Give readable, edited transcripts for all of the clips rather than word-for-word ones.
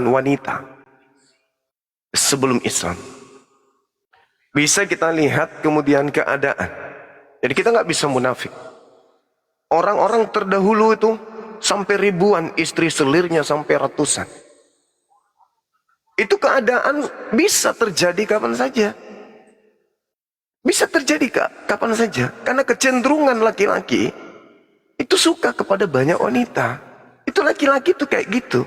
wanita sebelum Islam. Bisa kita lihat kemudian keadaan. Jadi kita nggak bisa munafik. Orang-orang terdahulu itu sampai ribuan, istri selirnya sampai ratusan. Itu keadaan bisa terjadi kapan saja. Bisa terjadi kapan saja. Karena kecenderungan laki-laki itu suka kepada banyak wanita. Itu laki-laki itu kayak gitu.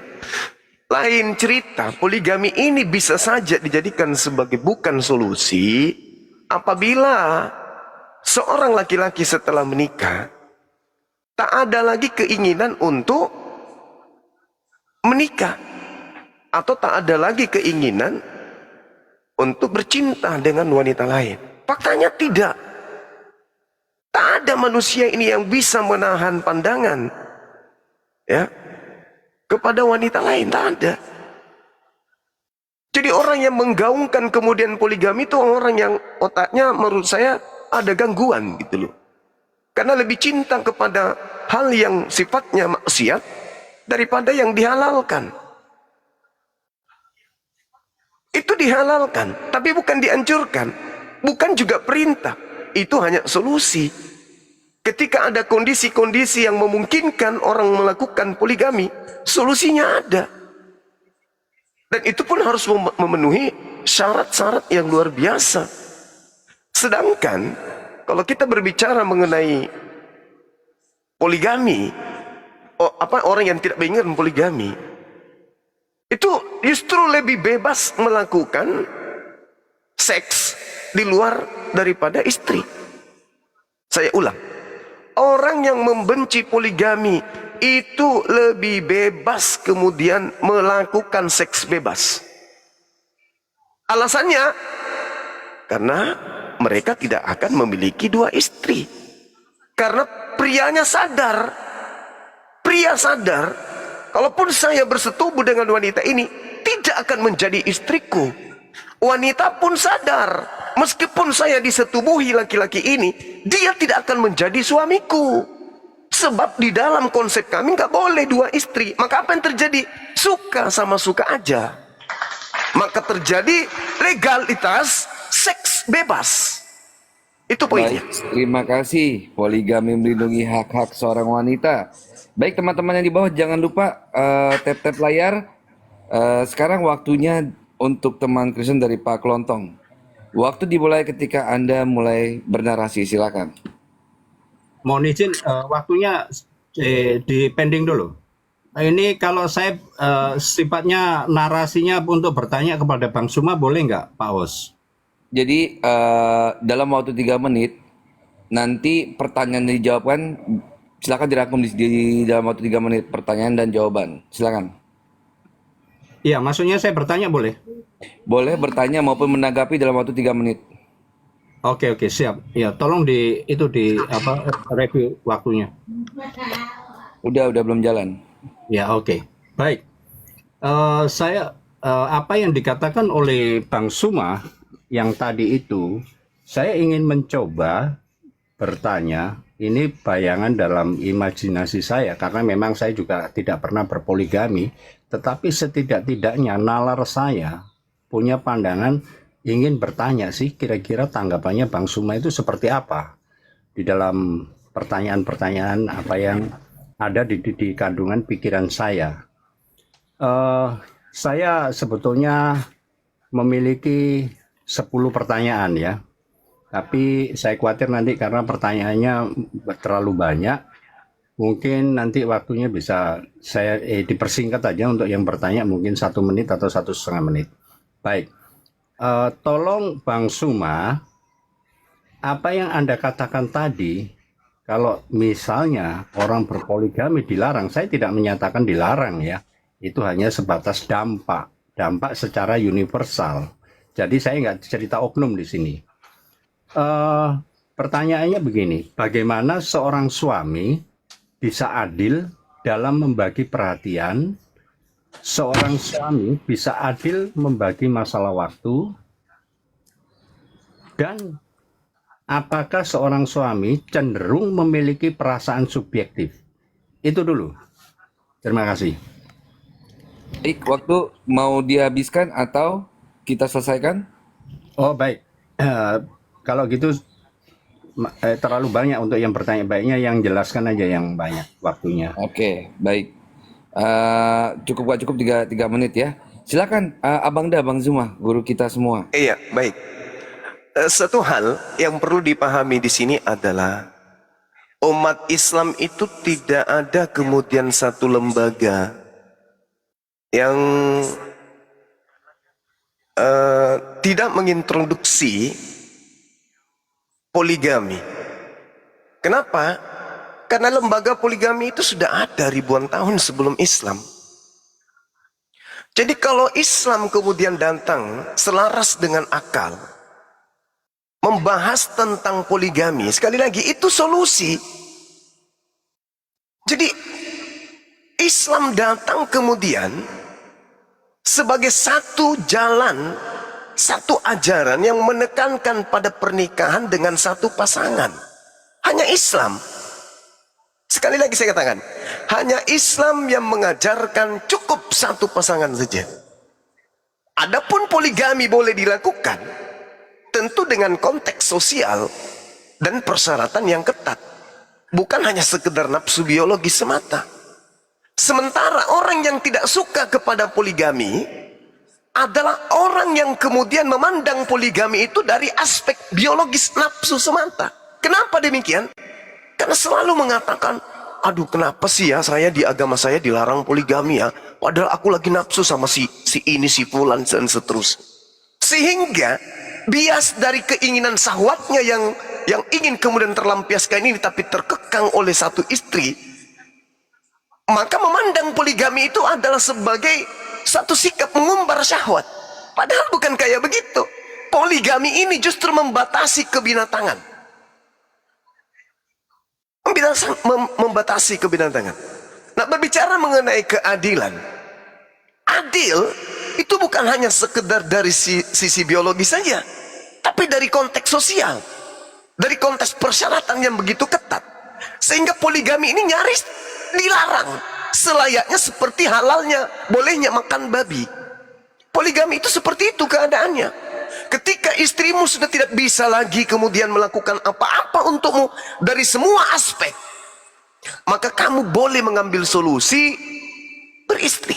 Lain cerita, poligami ini bisa saja dijadikan sebagai bukan solusi apabila seorang laki-laki setelah menikah tak ada lagi keinginan untuk menikah, atau tak ada lagi keinginan untuk bercinta dengan wanita lain. Faktanya tidak. Tak ada manusia ini yang bisa menahan pandangan ya kepada wanita lain, tak ada. Jadi orang yang menggaungkan kemudian poligami itu orang yang otaknya menurut saya ada gangguan gitu loh. Karena lebih cinta kepada hal yang sifatnya maksiat daripada yang dihalalkan. Itu dihalalkan, tapi bukan dianjurkan, bukan juga perintah. Itu hanya solusi. Ketika ada kondisi-kondisi yang memungkinkan orang melakukan poligami, solusinya ada. Dan itu pun harus memenuhi syarat-syarat yang luar biasa. Sedangkan kalau kita berbicara mengenai poligami, orang yang tidak menginginkan poligami, itu justru lebih bebas melakukan seks di luar daripada istri. Saya ulang, orang yang membenci poligami itu lebih bebas kemudian melakukan seks bebas. Alasannya, karena mereka tidak akan memiliki dua istri. Karena pria sadar, kalaupun saya bersetubuh dengan wanita ini, tidak akan menjadi istriku. Wanita pun sadar, meskipun saya disetubuhi laki-laki ini, dia tidak akan menjadi suamiku. Sebab di dalam konsep kami nggak boleh dua istri. Maka apa yang terjadi? Suka sama suka aja. Maka terjadi legalitas seks bebas. Itu poinnya. Baik, terima kasih. Poligami melindungi hak-hak seorang wanita. Baik teman-teman yang di bawah, jangan lupa tap-tap layar. Sekarang waktunya untuk teman Kristen dari Pak Klontong. Waktu dimulai ketika Anda mulai bernarasi, silakan. Mohon izin, waktunya di pending dulu. Ini kalau saya sifatnya narasinya untuk bertanya kepada Bang Suma, boleh nggak Pak Hos? Jadi dalam waktu 3 menit, nanti pertanyaan yang dijawabkan, silakan dirangkum di dalam waktu 3 menit, pertanyaan dan jawaban. Silakan. Iya, maksudnya saya bertanya boleh? Boleh bertanya maupun menanggapi dalam waktu 3 menit. Oke, siap. Ya, tolong review waktunya. Udah belum jalan. Ya, oke. Baik. Apa yang dikatakan oleh Bang Suma yang tadi itu, saya ingin mencoba bertanya, ini bayangan dalam imajinasi saya, karena memang saya juga tidak pernah berpoligami, tetapi setidak-tidaknya nalar saya punya pandangan ingin bertanya sih, kira-kira tanggapannya Bang Suma itu seperti apa di dalam pertanyaan-pertanyaan apa yang ada di kandungan pikiran saya. Saya sebetulnya memiliki 10 pertanyaan ya, tapi saya khawatir nanti karena pertanyaannya terlalu banyak, mungkin nanti waktunya bisa saya dipersingkat aja untuk yang bertanya mungkin 1 menit atau 1,5 menit. Baik. Tolong Bang Suma, apa yang Anda katakan tadi, kalau misalnya orang berpoligami dilarang, saya tidak menyatakan dilarang ya, itu hanya sebatas dampak secara universal. Jadi saya nggak cerita oknum di sini. Pertanyaannya begini, bagaimana seorang suami bisa adil dalam membagi perhatian? Seorang suami bisa adil membagi masalah waktu, dan apakah seorang suami cenderung memiliki perasaan subjektif? Itu dulu. Terima kasih. Baik, waktu mau dihabiskan atau kita selesaikan? Oh baik. Kalau gitu terlalu banyak untuk yang pertanyaan, baiknya yang jelaskan aja yang banyak waktunya. Oke, baik. Cukup gak cukup 3 menit ya. Silakan Abang Da, Bang Zuma, guru kita semua. Iya, baik. Satu hal yang perlu dipahami di sini adalah umat Islam itu tidak ada kemudian satu lembaga yang tidak mengintroduksi poligami. Kenapa? Karena lembaga poligami itu sudah ada ribuan tahun sebelum Islam. Jadi kalau Islam kemudian datang selaras dengan akal, membahas tentang poligami, sekali lagi itu solusi. Jadi Islam datang kemudian sebagai satu jalan, satu ajaran yang menekankan pada pernikahan dengan satu pasangan. Hanya Islam. Sekali lagi saya katakan, hanya Islam yang mengajarkan cukup satu pasangan saja. Adapun poligami boleh dilakukan, tentu dengan konteks sosial dan persyaratan yang ketat. Bukan hanya sekedar nafsu biologi semata. Sementara orang yang tidak suka kepada poligami adalah orang yang kemudian memandang poligami itu dari aspek biologis nafsu semata. Kenapa demikian? Karena selalu mengatakan, aduh kenapa sih ya saya di agama saya dilarang poligami ya, padahal aku lagi nafsu sama si ini, si fulan, dan seterusnya. Sehingga bias dari keinginan syahwatnya yang ingin kemudian terlampiaskan ini tapi terkekang oleh satu istri, maka memandang poligami itu adalah sebagai satu sikap mengumbar syahwat. Padahal bukan kayak begitu. Poligami ini justru membatasi kebinatangan. Membatasi kebinatangan. Nah, berbicara mengenai keadilan, adil itu bukan hanya sekedar dari sisi biologi saja, tapi dari konteks sosial, dari konteks persyaratan yang begitu ketat, sehingga poligami ini nyaris dilarang, selayaknya seperti halalnya bolehnya makan babi. Poligami itu seperti itu keadaannya. Ketika istrimu sudah tidak bisa lagi kemudian melakukan apa-apa untukmu dari semua aspek, maka kamu boleh mengambil solusi beristri.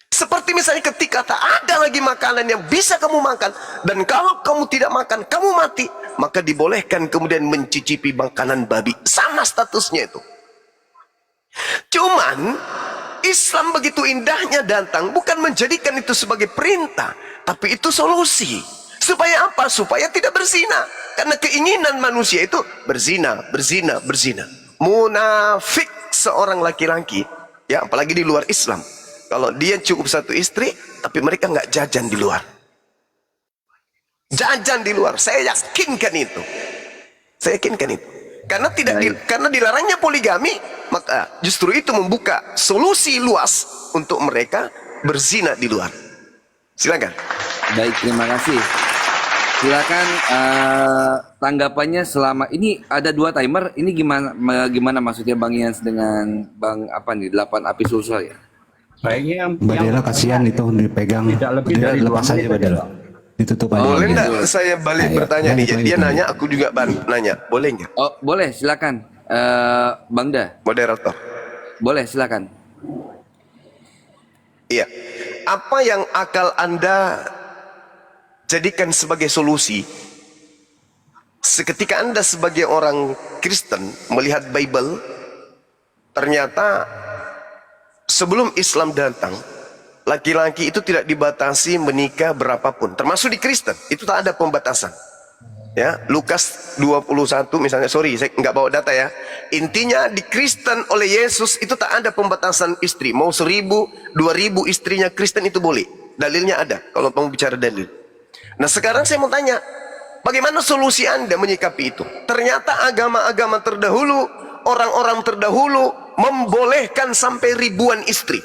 Seperti misalnya ketika tak ada lagi makanan yang bisa kamu makan, dan kalau kamu tidak makan, kamu mati, maka dibolehkan kemudian mencicipi makanan babi. Sama statusnya itu. Cuman Islam begitu indahnya datang bukan menjadikan itu sebagai perintah, tapi itu solusi. Supaya apa? Supaya tidak berzina. Karena keinginan manusia itu berzina, berzina, berzina. Munafik seorang laki-laki, ya apalagi di luar Islam, kalau dia cukup satu istri, tapi mereka nggak jajan di luar. Jajan di luar, saya yakinkan itu. Saya yakinkan itu. Karena dilarangnya poligami, maka justru itu membuka solusi luas untuk mereka berzina di luar. Silakan. Baik, terima kasih. Silakan tanggapannya selama ini ada 2 timer. Ini gimana maksudnya Bang Yans dengan Bang apa nih 8 api sulsel ya? Baiknya yang Badela kasihan itu dipegang. tidak lebih Badela dari 2 lepas aja menit Badela. Ditutup aja. Boleh Badela. enggak saya balik Ayo, bertanya nih? lanjut, Dia lanjut. nanya, aku juga nanya. Boleh nggak? Oh, boleh, silakan. Bang Da, Moderator. boleh silakan. Iya. Apa yang akal Anda jadikan sebagai solusi seketika Anda sebagai orang Kristen melihat Bible, ternyata sebelum Islam datang, laki-laki itu tidak dibatasi menikah berapapun, termasuk di Kristen, itu tak ada pembatasan. Ya, Lukas 21 misalnya, sorry saya nggak bawa data ya. Intinya di Kristen oleh Yesus itu tak ada pembatasan istri. Mau 1000, 2000 istrinya Kristen itu boleh. Dalilnya ada kalau mau bicara dalil. Nah sekarang saya mau tanya, bagaimana solusi Anda menyikapi itu? Ternyata agama-agama terdahulu, orang-orang terdahulu membolehkan sampai ribuan istri.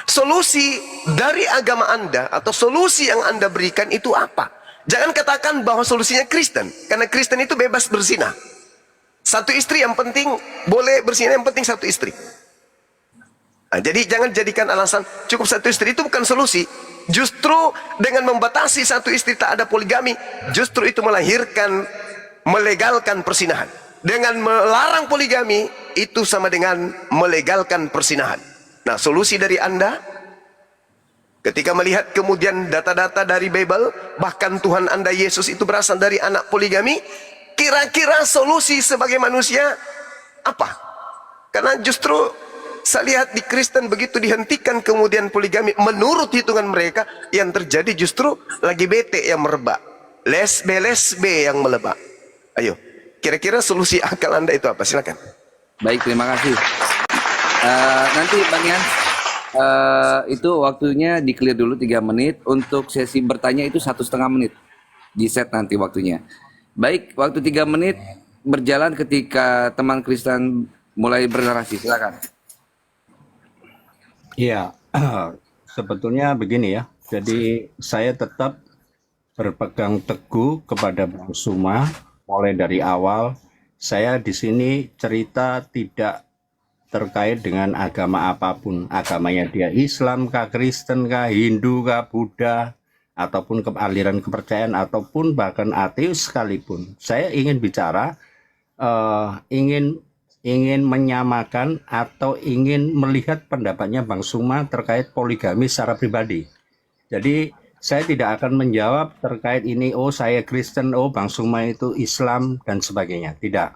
Solusi dari agama Anda atau solusi yang Anda berikan itu apa? Jangan katakan bahwa solusinya Kristen, karena Kristen itu bebas berzina. Satu istri yang penting boleh berzina, yang penting satu istri. Nah, jadi jangan jadikan alasan cukup satu istri itu bukan solusi. Justru dengan membatasi satu istri tak ada poligami, justru itu melahirkan, melegalkan persinahan. Dengan melarang poligami, itu sama dengan melegalkan persinahan. Nah, solusi dari Anda, ketika melihat kemudian data-data dari Bible, bahkan Tuhan Anda Yesus itu berasal dari anak poligami, kira-kira solusi sebagai manusia apa? Karena justru saya lihat di Kristen begitu dihentikan kemudian poligami, menurut hitungan mereka yang terjadi justru lagi bete yang merebak, lesbe yang melebak. Ayo, kira-kira solusi akal Anda itu apa? Silakan. Baik, terima kasih. Nanti Bang Yan, itu waktunya di clear dulu 3 menit. Untuk sesi bertanya itu 1,5 menit. Di set nanti waktunya. Baik, waktu 3 menit berjalan ketika teman Kristen mulai bernarasi. Silakan. Iya, sebetulnya begini ya. Jadi saya tetap berpegang teguh kepada Bang Suma mulai dari awal. Saya di sini cerita tidak terkait dengan agama apapun. Agamanya dia Islam kah, Kristen kah, Hindu kah, Buddha, ataupun aliran kepercayaan, ataupun bahkan ateis sekalipun. Saya ingin bicara, ingin menyamakan atau ingin melihat pendapatnya Bang Suma terkait poligami secara pribadi. Jadi saya tidak akan menjawab terkait ini, oh saya Kristen, oh Bang Suma itu Islam dan sebagainya. Tidak.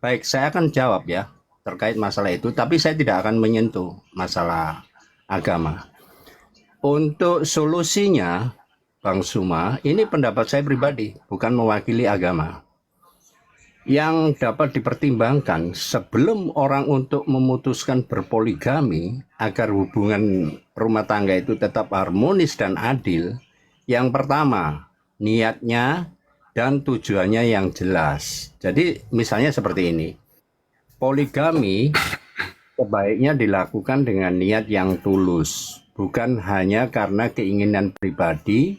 Baik, saya akan jawab ya terkait masalah itu, tapi saya tidak akan menyentuh masalah agama. Untuk solusinya, Bang Suma, ini pendapat saya pribadi, bukan mewakili agama. Yang dapat dipertimbangkan sebelum orang untuk memutuskan berpoligami agar hubungan rumah tangga itu tetap harmonis dan adil, yang pertama, niatnya dan tujuannya yang jelas. Jadi misalnya seperti ini, poligami sebaiknya dilakukan dengan niat yang tulus, bukan hanya karena keinginan pribadi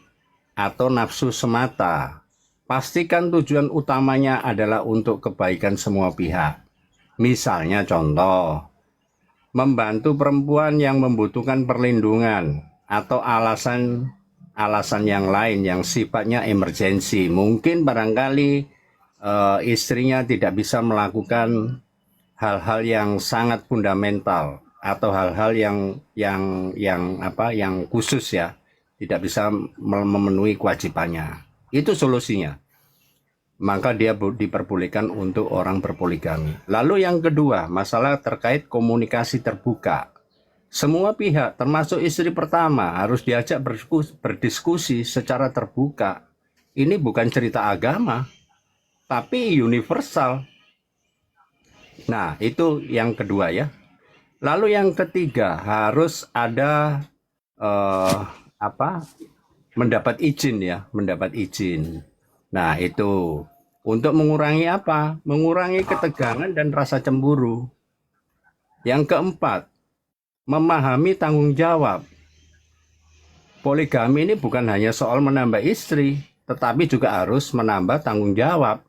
atau nafsu semata. Pastikan tujuan utamanya adalah untuk kebaikan semua pihak. Misalnya contoh, membantu perempuan yang membutuhkan perlindungan atau alasan yang lain yang sifatnya emergensi. Mungkin barangkali istrinya tidak bisa melakukan hal-hal yang sangat fundamental atau hal-hal yang khusus ya, tidak bisa memenuhi kewajibannya. Itu solusinya. Maka dia diperbolehkan untuk orang berpoligami. Lalu yang kedua, masalah terkait komunikasi terbuka. Semua pihak, termasuk istri pertama, harus diajak berdiskusi secara terbuka. Ini bukan cerita agama, tapi universal. Nah, itu yang kedua ya. Lalu yang ketiga, harus ada mendapat izin ya, mendapat izin. Nah, itu untuk mengurangi apa? Mengurangi ketegangan dan rasa cemburu. Yang keempat, memahami tanggung jawab. Poligami ini bukan hanya soal menambah istri, tetapi juga harus menambah tanggung jawab.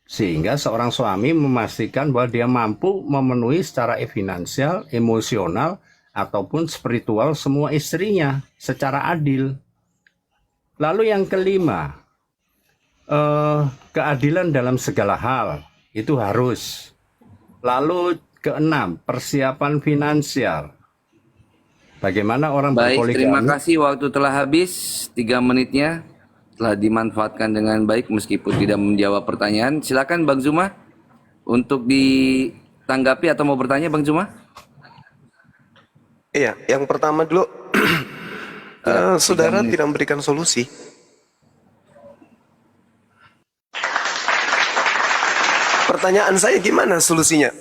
Sehingga seorang suami memastikan bahwa dia mampu memenuhi secara finansial, emosional, ataupun spiritual semua istrinya secara adil. Lalu yang kelima, keadilan dalam segala hal itu harus. Lalu keenam, persiapan finansial. Bagaimana orang berpoligami? Baik, terima kasih. Waktu telah habis, 3 menitnya telah dimanfaatkan dengan baik meskipun tidak menjawab pertanyaan. Silakan Bang Zuma untuk ditanggapi atau mau bertanya Bang Zuma? Iya, yang pertama dulu, saudara tidak memberikan solusi. Pertanyaan saya gimana solusinya?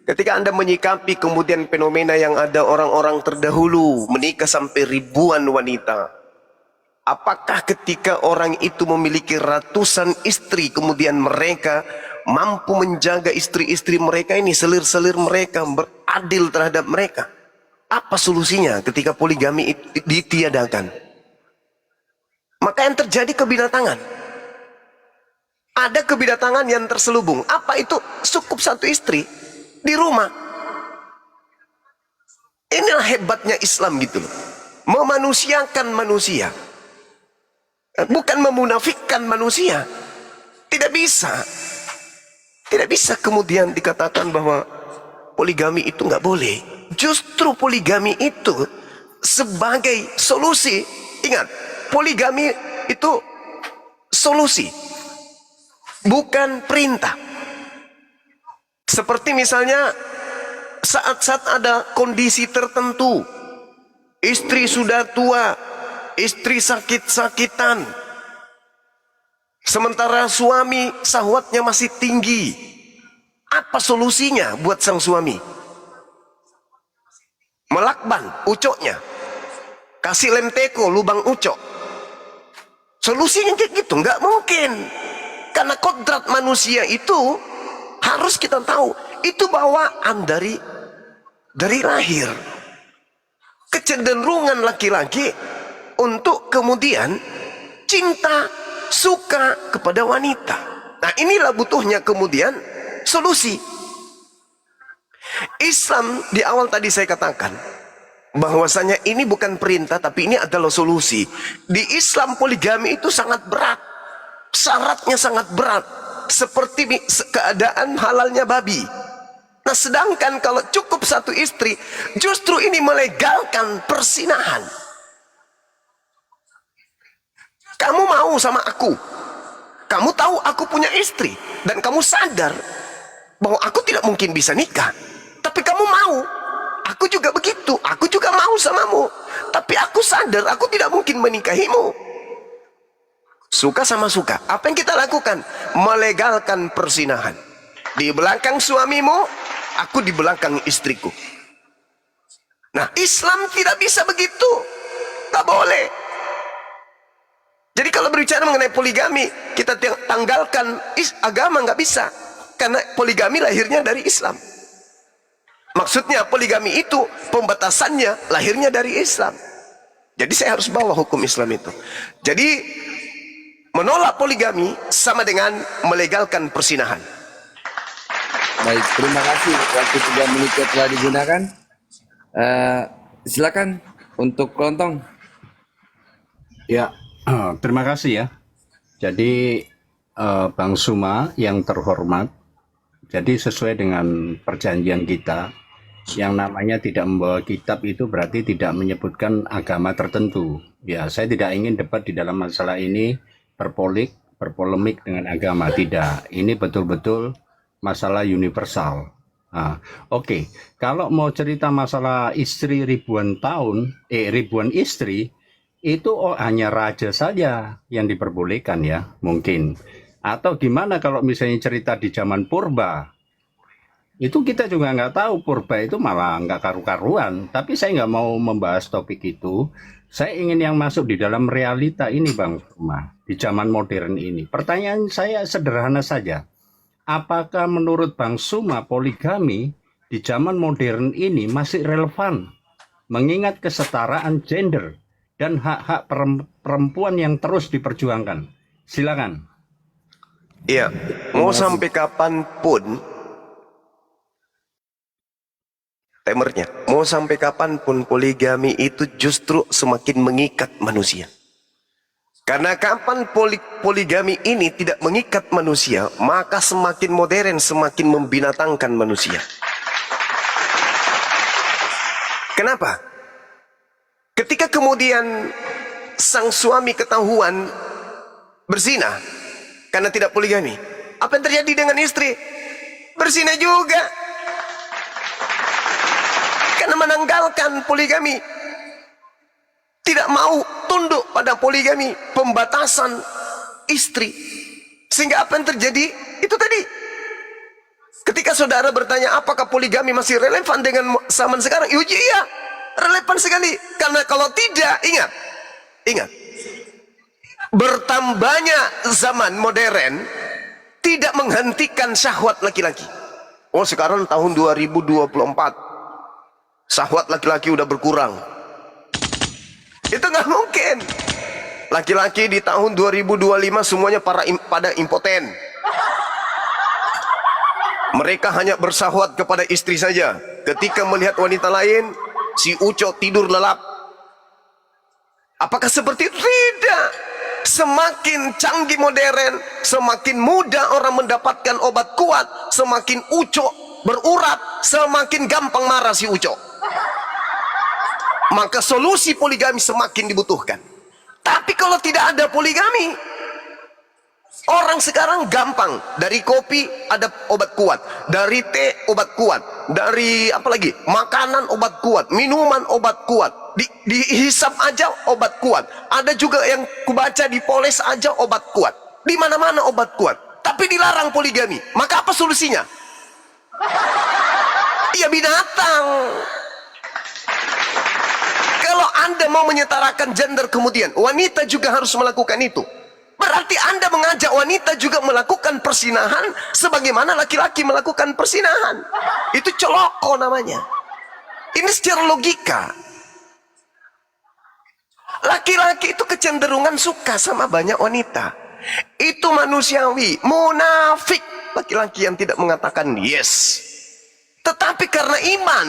Ketika Anda menyikapi kemudian fenomena yang ada orang-orang terdahulu menikah sampai ribuan wanita, apakah ketika orang itu memiliki ratusan istri kemudian mereka mampu menjaga istri-istri mereka ini, selir-selir mereka, beradil terhadap mereka? Apa solusinya ketika poligami ditiadakan? Maka yang terjadi kebinatangan. Ada kebinatangan yang terselubung. Apa itu? Cukup satu istri di rumah. Inilah hebatnya Islam gitu loh. Memanusiakan manusia. Bukan memunafikkan manusia. Tidak bisa. Tidak bisa kemudian dikatakan bahwa poligami itu nggak boleh. Justru poligami itu sebagai solusi. Ingat, poligami itu solusi, bukan perintah. Seperti misalnya saat-saat ada kondisi tertentu, istri sudah tua, istri sakit-sakitan, sementara suami syahwatnya masih tinggi. Apa solusinya buat sang suami? Melakban ucoknya, kasih lem teko lubang ucok. Solusinya kayak gitu nggak mungkin, karena kodrat manusia itu harus kita tahu, itu bawaan dari lahir. Kecenderungan laki-laki untuk kemudian cinta, suka kepada wanita. Nah, inilah butuhnya kemudian solusi. Islam di awal tadi saya katakan bahwasanya ini bukan perintah, tapi ini adalah solusi. Di Islam poligami itu sangat berat, syaratnya sangat berat, seperti keadaan halalnya babi. Nah, sedangkan kalau cukup satu istri, justru ini melegalkan persinahan. Kamu mau sama aku, kamu tahu aku punya istri, dan kamu sadar bahwa aku tidak mungkin bisa nikah, tapi kamu mau. Aku juga begitu, aku juga mau samamu, tapi aku sadar aku tidak mungkin menikahimu. Suka sama suka. Apa yang kita lakukan? Melegalkan persinahan. Di belakang suamimu, aku di belakang istriku. Nah, Islam tidak bisa begitu. Tak boleh. Jadi kalau berbicara mengenai poligami, kita tanggalkan agama, nggak bisa. Karena poligami lahirnya dari Islam. Maksudnya poligami itu pembatasannya lahirnya dari Islam. Jadi saya harus bawa hukum Islam itu. Jadi menolak poligami sama dengan melegalkan persinahan. Baik, terima kasih waktu 3 menit yang telah digunakan. Silakan untuk Kelontong. Ya, terima kasih ya. Jadi Bang Suma yang terhormat, jadi sesuai dengan perjanjian kita, yang namanya tidak membawa kitab itu berarti tidak menyebutkan agama tertentu. Ya, saya tidak ingin debat di dalam masalah ini berpolemik dengan agama. Tidak, ini betul-betul masalah universal. Nah, oke. Kalau mau cerita masalah istri ribuan istri, itu hanya raja saja yang diperbolehkan ya, mungkin. Atau gimana kalau misalnya cerita di zaman purba? Itu kita juga nggak tahu, purba itu malah nggak karu-karuan. Tapi saya nggak mau membahas topik itu. Saya ingin yang masuk di dalam realita ini, Bang Suma, di zaman modern ini. Pertanyaan saya sederhana saja. Apakah menurut Bang Suma poligami di zaman modern ini masih relevan? Mengingat kesetaraan gender dan hak-hak perempuan yang terus diperjuangkan. Silakan. Iya, mau sampai kapanpun temernya, mau sampai kapanpun poligami itu justru semakin mengikat manusia. Karena kapan poligami ini tidak mengikat manusia, maka semakin modern, semakin membinatangkan manusia. Kenapa? Ketika kemudian sang suami ketahuan berzina karena tidak poligami, apa yang terjadi dengan istri? Berzina juga. Karena menanggalkan poligami, tidak mau tunduk pada poligami, pembatasan istri. Sehingga apa yang terjadi? Itu tadi. Ketika saudara bertanya apakah poligami masih relevan dengan zaman sekarang? Iya, relevan sekali. Karena kalau tidak, ingat, bertambahnya zaman modern tidak menghentikan syahwat laki-laki. Oh, sekarang tahun 2024, syahwat laki-laki udah berkurang. Itu nggak mungkin. Laki-laki di tahun 2025 semuanya pada impoten. Mereka hanya bersahwat kepada istri saja. Ketika melihat wanita lain, si Uco tidur lelap. Apakah seperti itu? Tidak. Semakin canggih modern, semakin mudah orang mendapatkan obat kuat, semakin Uco berurat, semakin gampang marah si Uco. Maka solusi poligami semakin dibutuhkan. Tapi kalau tidak ada poligami, orang sekarang gampang. Dari kopi ada obat kuat, dari teh obat kuat, dari apa lagi, makanan obat kuat, minuman obat kuat, dihisap aja obat kuat. Ada juga yang kubaca dipoles aja obat kuat. Di mana-mana obat kuat. Tapi dilarang poligami. Maka apa solusinya? Iya, binatang. Kalau Anda mau menyetarakan gender, kemudian wanita juga harus melakukan itu, berarti Anda mengajak wanita juga melakukan persinahan sebagaimana laki-laki melakukan persinahan. Itu celoko namanya. Ini secara logika. Laki-laki itu kecenderungan suka sama banyak wanita. Itu manusiawi. Munafik laki-laki yang tidak mengatakan yes. Tetapi karena iman,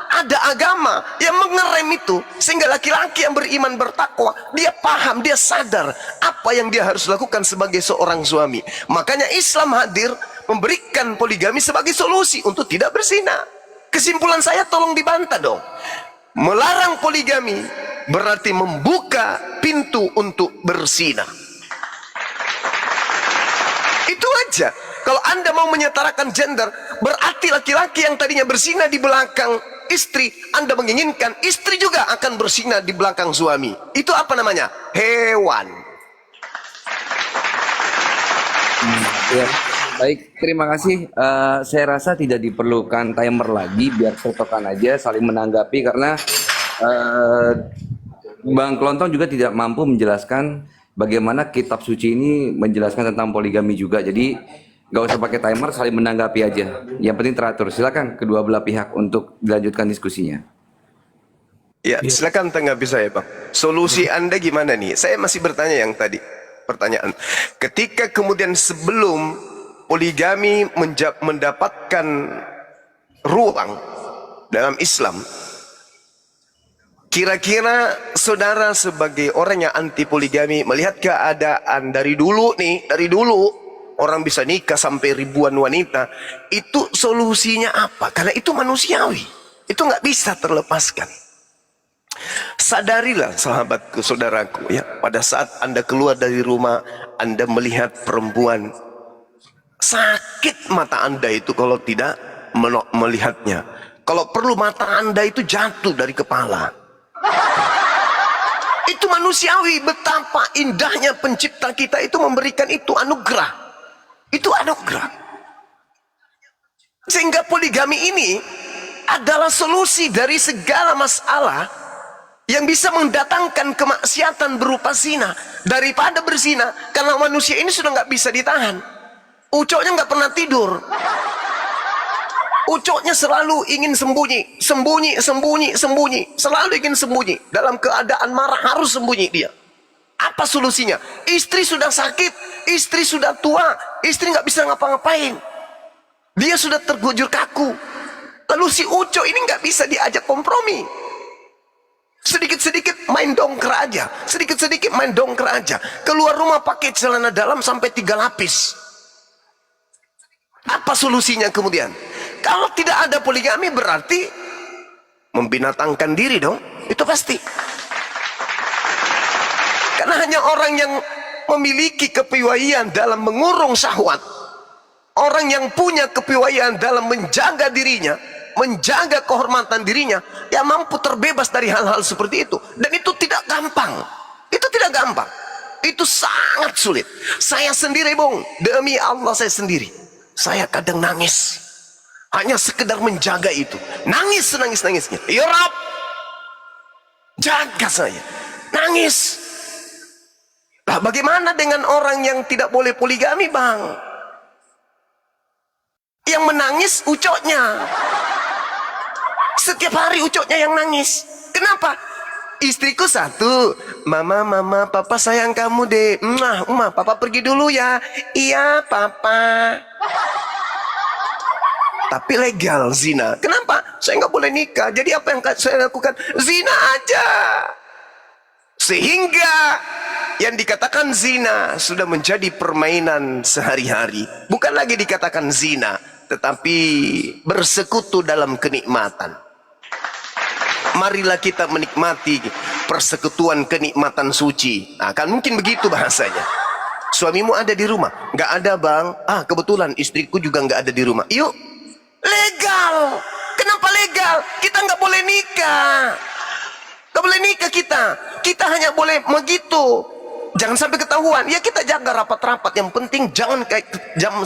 ada agama yang mengerem itu, sehingga laki-laki yang beriman bertakwa, dia paham, dia sadar apa yang dia harus lakukan sebagai seorang suami. Makanya Islam hadir memberikan poligami sebagai solusi untuk tidak berzina. Kesimpulan saya tolong dibantah dong. Melarang poligami berarti membuka pintu untuk berzina. Itu aja. Kalau Anda mau menyetarakan gender, berarti laki-laki yang tadinya berzina di belakang istri, Anda menginginkan istri juga akan berzina di belakang suami. Itu apa namanya? Hewan. Ya, baik, terima kasih. Saya rasa tidak diperlukan timer lagi, biar tektokan aja saling menanggapi, karena Bang Kelontong juga tidak mampu menjelaskan bagaimana kitab suci ini menjelaskan tentang poligami juga. Jadi gak usah pakai timer, saling menanggapi aja. Yang penting teratur. Silakan kedua belah pihak untuk dilanjutkan diskusinya. Ya, silakan tanggapi saya, Bang. Solusi Anda gimana nih? Saya masih bertanya yang tadi. Pertanyaan. Ketika kemudian sebelum poligami mendapatkan ruang dalam Islam, kira-kira saudara sebagai orang yang anti poligami melihat keadaan dari dulu nih, dari dulu orang bisa nikah sampai ribuan wanita, itu solusinya apa? Karena itu manusiawi, itu nggak bisa terlepaskan. Sadarilah sahabatku, saudaraku, ya, pada saat Anda keluar dari rumah, Anda melihat perempuan, sakit mata Anda itu kalau tidak melihatnya. Kalau perlu mata Anda itu jatuh dari kepala. Itu manusiawi. Betapa indahnya pencipta kita itu memberikan itu anugerah. Itu anugerah. Sehingga poligami ini adalah solusi dari segala masalah yang bisa mendatangkan kemaksiatan berupa zina daripada berzina. Karena manusia ini sudah nggak bisa ditahan. Ucoknya nggak pernah tidur. Ucoknya selalu ingin sembunyi, sembunyi, selalu ingin sembunyi. Dalam keadaan marah harus sembunyi dia. Apa solusinya? Istri sudah sakit, istri sudah tua, istri nggak bisa ngapa-ngapain. Dia sudah tergujur kaku. Lalu si Uco ini nggak bisa diajak kompromi. Sedikit-sedikit main dongker aja, sedikit-sedikit main dongker aja. Keluar rumah pakai celana dalam sampai 3 lapis. Apa solusinya kemudian? Kalau tidak ada poligami berarti membinatangkan diri dong. Itu pasti. Karena hanya orang yang memiliki kepiawaian dalam mengurung syahwat, orang yang punya kepiawaian dalam menjaga dirinya, menjaga kehormatan dirinya, yang mampu terbebas dari hal-hal seperti itu. Dan itu tidak gampang. Itu tidak gampang. Itu sangat sulit. Saya sendiri, Bung, demi Allah saya sendiri, saya kadang nangis hanya sekedar menjaga itu. Nangis-nangisnya. Ya Rab, jaga saya. Nangis. Lah bagaimana dengan orang yang tidak boleh poligami, Bang? Yang menangis ucoknya. Setiap hari ucoknya yang nangis. Kenapa? Istriku satu, mama, papa sayang kamu deh. Papa pergi dulu ya. Iya, papa. Tapi legal zina. Kenapa? saya nggak boleh nikah. Jadi apa yang saya lakukan? Zina aja. Sehingga yang dikatakan zina sudah menjadi permainan sehari-hari. Bukan lagi dikatakan zina, tetapi bersekutu dalam kenikmatan. Marilah kita menikmati persekutuan kenikmatan suci. Nah, kan mungkin begitu bahasanya. Suamimu ada di rumah? Nggak ada, bang. Kebetulan istriku juga nggak ada di rumah. Yuk, legal. Kenapa legal? Kita nggak boleh nikah. Nggak boleh nikah kita. Kita hanya boleh begitu. Jangan sampai ketahuan. Ya kita jaga rapat-rapat. Yang penting jangan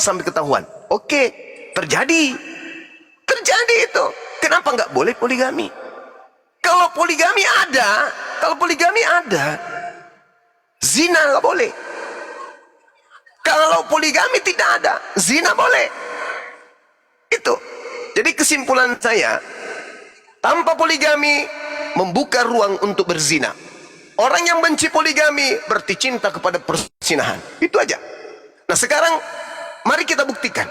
sampai ketahuan. Oke, terjadi. Terjadi itu. Kenapa nggak boleh poligami? Kalau poligami ada, zina nggak boleh. Kalau poligami tidak ada, zina boleh. Itu. Jadi kesimpulan saya, tanpa poligami membuka ruang untuk berzina. Orang yang benci poligami berarti cinta kepada persinahan. Itu aja. Nah sekarang mari kita buktikan.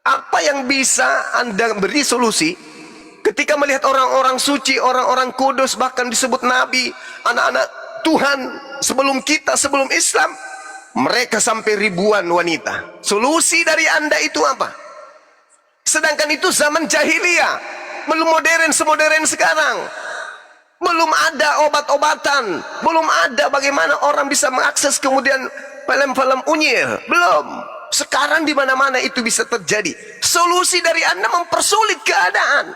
Apa yang bisa Anda beri solusi ketika melihat orang-orang suci, orang-orang kudus, bahkan disebut nabi, anak-anak Tuhan sebelum kita, sebelum Islam, mereka sampai ribuan wanita. Solusi dari Anda itu apa? Sedangkan itu zaman jahiliyah, belum modern semodern sekarang. Belum ada obat-obatan, belum ada bagaimana orang bisa mengakses kemudian film-film unyil, belum. Sekarang di mana-mana itu bisa terjadi. Solusi dari Anda mempersulit keadaan.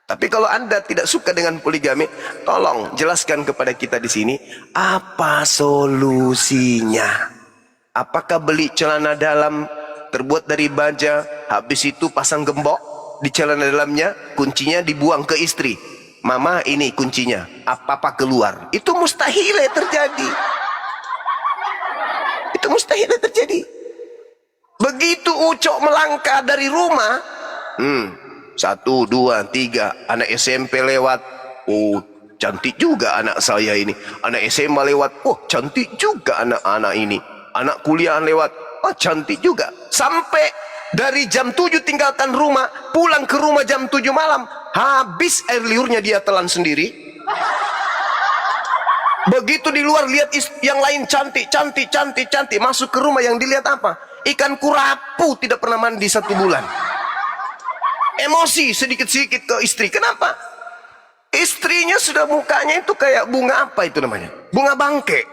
Tapi kalau Anda tidak suka dengan poligami, tolong jelaskan kepada kita di sini apa solusinya. Apakah beli celana dalam terbuat dari baja, habis itu pasang gembok di celana dalamnya, kuncinya dibuang ke istri. Mama, ini kuncinya, apa-apa keluar. Itu mustahil terjadi. Itu mustahil terjadi. Begitu Ucok melangkah dari rumah, 1, 2, 3, anak SMP lewat. Oh, cantik juga anak saya ini. Anak SMA lewat. Oh, cantik juga anak-anak ini. Anak kuliah lewat. Oh, cantik juga. Sampai dari jam 7 tinggalkan rumah, pulang ke rumah jam 7 malam. Habis air liurnya dia telan sendiri. Begitu di luar lihat yang lain cantik. Masuk ke rumah yang dilihat apa? Ikan kurapu tidak pernah mandi 1 bulan. Emosi sedikit-sedikit ke istri. Kenapa? Istrinya sudah mukanya itu kayak bunga apa itu namanya? Bunga bangke.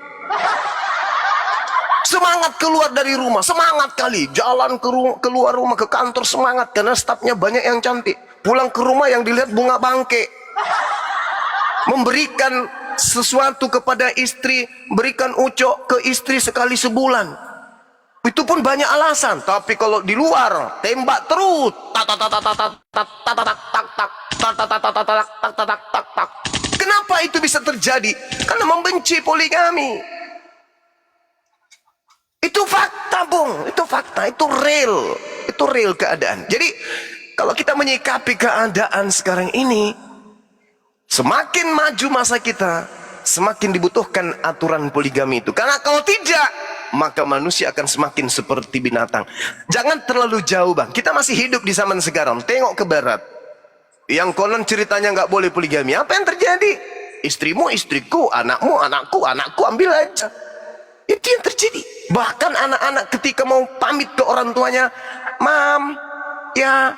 Semangat keluar dari rumah, semangat kali. Jalan keluar rumah ke kantor semangat karena stafnya banyak yang cantik. Pulang ke rumah yang dilihat bunga bangke. Memberikan sesuatu kepada istri, berikan Ucok ke istri sekali sebulan. Itu pun banyak alasan. Tapi kalau di luar tembak terus. Kenapa itu bisa terjadi? Karena membenci poligami. Itu fakta, Bung. Itu fakta, itu real. Itu real keadaan. Jadi kalau kita menyikapi keadaan sekarang ini, semakin maju masa kita, semakin dibutuhkan aturan poligami itu. Karena kalau tidak, maka manusia akan semakin seperti binatang. Jangan terlalu jauh, Bang. Kita masih hidup di zaman sekarang. Tengok ke barat. Yang konon ceritanya nggak boleh poligami. Apa yang terjadi? Istrimu, istriku, anakmu, anakku, anakku, ambil aja. Itu yang terjadi. Bahkan anak-anak ketika mau pamit ke orang tuanya, Mam, ya,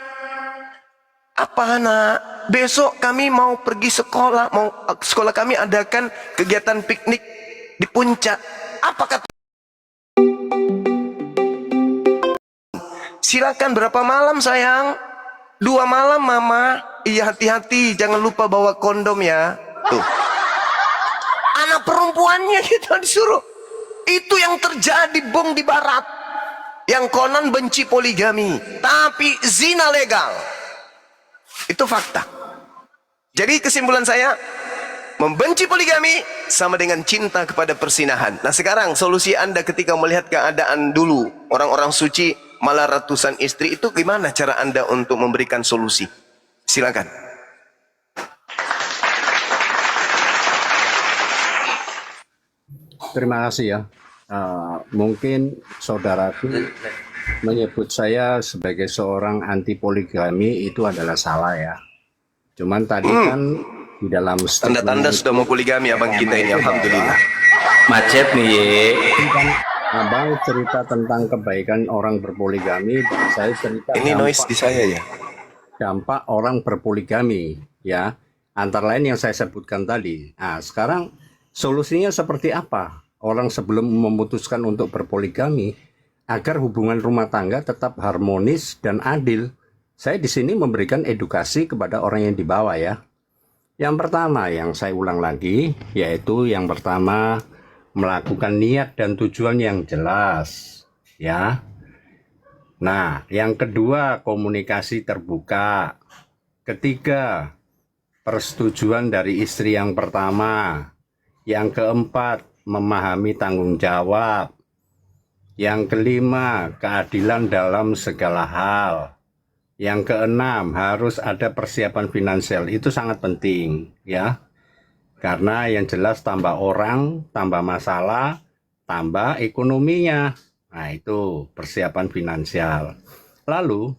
apa nak? Besok kami mau pergi sekolah. Sekolah kami adakan kegiatan piknik di puncak. Apa kata? Silakan, berapa malam sayang? 2 malam mama. Iya, hati-hati, jangan lupa bawa kondom ya. Tuh. Anak perempuannya kita disuruh. Itu yang terjadi, Bung, di barat. Yang konon benci poligami, tapi zina legal. Itu fakta. Jadi kesimpulan saya, membenci poligami sama dengan cinta kepada persinahan. Nah sekarang solusi Anda ketika melihat keadaan dulu orang-orang suci malah ratusan istri, itu gimana cara Anda untuk memberikan solusi? Silakan. Terima kasih ya. Mungkin saudaraku menyebut saya sebagai seorang anti poligami itu adalah salah ya. Cuman tadi kan di dalam Tanda-tanda statement sudah mau poligami abang kita ini, alhamdulillah. Macet nih ye. kan abang cerita tentang kebaikan orang berpoligami dan saya cerita Ini noise di saya ya. dampak orang berpoligami ya, antara lain yang saya sebutkan tadi. Nah, sekarang solusinya seperti apa? Orang sebelum memutuskan untuk berpoligami agar hubungan rumah tangga tetap harmonis dan adil. Saya di sini memberikan edukasi kepada orang yang di bawah ya. Yang pertama yang saya ulang lagi yaitu yang pertama melakukan niat dan tujuan yang jelas ya. Nah, yang kedua, komunikasi terbuka. Ketiga, persetujuan dari istri yang pertama. Yang keempat, memahami tanggung jawab. Yang kelima, keadilan dalam segala hal. Yang keenam, harus ada persiapan finansial. Itu sangat penting, ya. Karena yang jelas tambah orang, tambah masalah, tambah ekonominya. Nah, itu persiapan finansial. Lalu,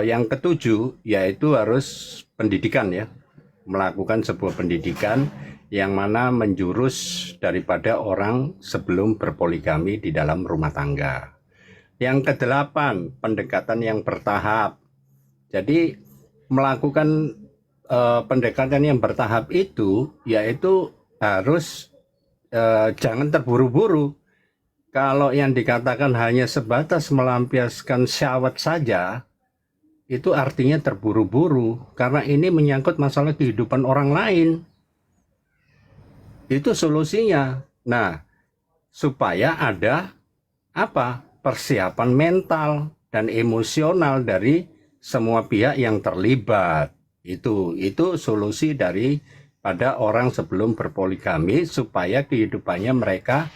yang ketujuh, yaitu harus pendidikan ya. Melakukan sebuah pendidikan yang mana menjurus daripada orang sebelum berpoligami di dalam rumah tangga. Yang kedelapan, pendekatan yang bertahap. Jadi, melakukan pendekatan yang bertahap itu, yaitu harus jangan terburu-buru. Kalau yang dikatakan hanya sebatas melampiaskan syahwat saja, itu artinya terburu-buru. Karena ini menyangkut masalah kehidupan orang lain. Itu solusinya. Nah, supaya ada apa? Persiapan mental dan emosional dari semua pihak yang terlibat. Itu solusi dari pada orang sebelum berpoligami supaya kehidupannya mereka